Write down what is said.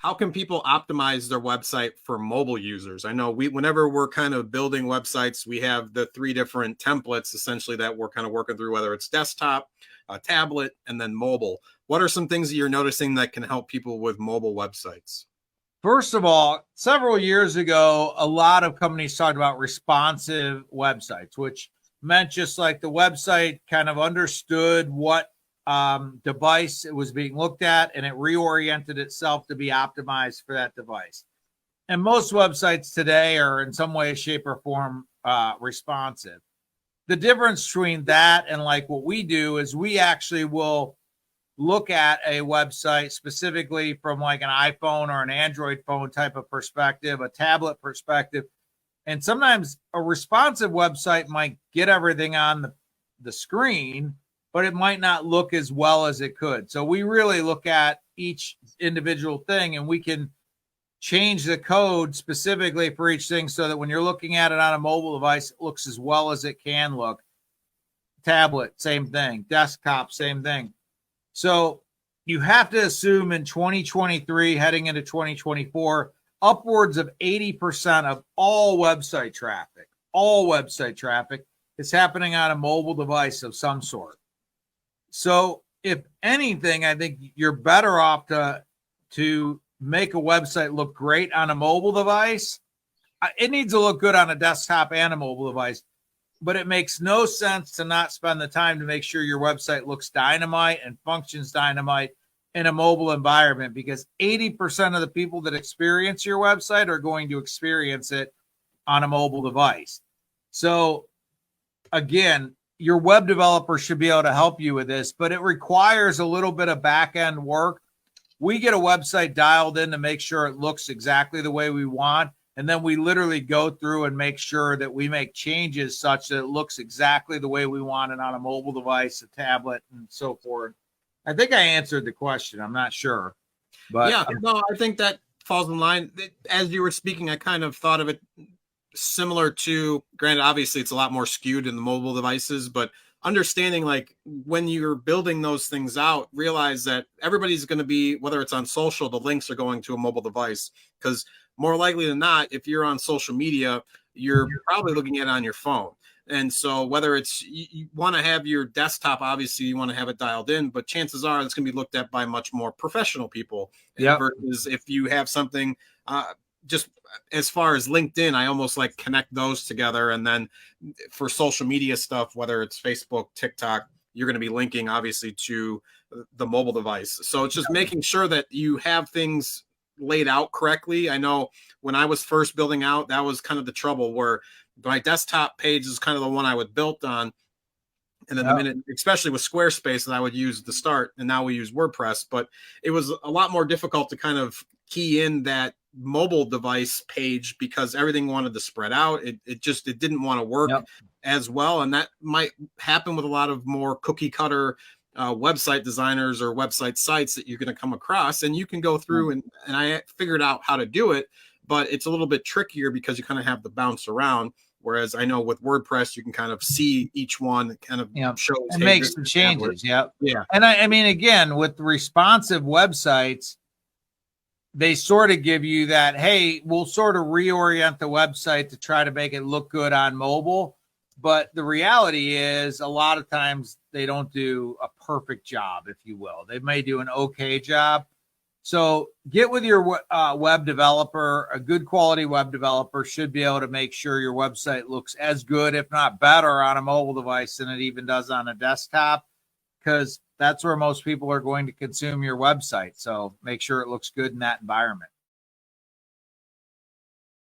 how can people optimize their website for mobile users? I know whenever we're kind of building websites, we have the 3 different templates essentially that we're kind of working through, whether it's desktop, tablet, and then mobile. What are some things that you're noticing that can help people with mobile websites? First of all, several years ago, a lot of companies talked about responsive websites, which meant just like the website kind of understood what device it was being looked at, and it reoriented itself to be optimized for that device. And most websites today are in some way, shape, or form responsive. The difference between that and like what we do is we actually will look at a website specifically from like an iPhone or an Android phone type of perspective, a tablet perspective. And sometimes a responsive website might get everything on the screen, but it might not look as well as it could. So we really look at each individual thing, and we can change the code specifically for each thing so that when you're looking at it on a mobile device, it looks as well as it can look. Tablet, same thing. Desktop, same thing. So you have to assume in 2023, heading into 2024, upwards of 80% of all website traffic is happening on a mobile device of some sort. So if anything, I think you're better off to make a website look great on a mobile device. It needs to look good on a desktop and a mobile device, but it makes no sense to not spend the time to make sure your website looks dynamite and functions dynamite in a mobile environment, because 80% of the people that experience your website are going to experience it on a mobile device. So again, your web developer should be able to help you with this, but it requires a little bit of back-end work. We get a website dialed in to make sure it looks exactly the way we want, and then we literally go through and make sure that we make changes such that it looks exactly the way we want it on a mobile device, a tablet, and so forth. I think I answered the question. I'm not sure. But yeah, no, I think that falls in line. As you were speaking, I kind of thought of it similar to, granted, obviously it's a lot more skewed in the mobile devices, but understanding like when you're building those things out, realize that everybody's going to be, whether it's on social, the links are going to a mobile device, because more likely than not, if you're on social media, you're probably looking at it on your phone. And so whether it's you want to have your desktop, obviously you want to have it dialed in, but chances are it's going to be looked at by much more professional people. Yep. Versus if you have something just as far as LinkedIn, I almost like connect those together. And then for social media stuff, whether it's Facebook, TikTok, you're going to be linking obviously to the mobile device. So it's just making sure that you have things laid out correctly. I know when I was first building out, that was kind of the trouble, where my desktop page is kind of the one I would build on. And then the minute, especially with Squarespace, that I would use the start, and now we use WordPress, but it was a lot more difficult to kind of key in that mobile device page because everything wanted to spread out. It didn't want to work as well. And that might happen with a lot of more cookie cutter website designers or website sites that you're going to come across, and you can go through and I figured out how to do it, but it's a little bit trickier because you kind of have to bounce around. Whereas I know with WordPress, you can kind of see each one kind of shows and make some changes. Yeah. And I mean, again, with responsive websites, they sort of give you that, hey, we'll sort of reorient the website to try to make it look good on mobile. But the reality is a lot of times they don't do a perfect job, if you will. They may do an okay job. So get with your web developer. A good quality web developer should be able to make sure your website looks as good, if not better, on a mobile device than it even does on a desktop, because that's where most people are going to consume your website. So make sure it looks good in that environment.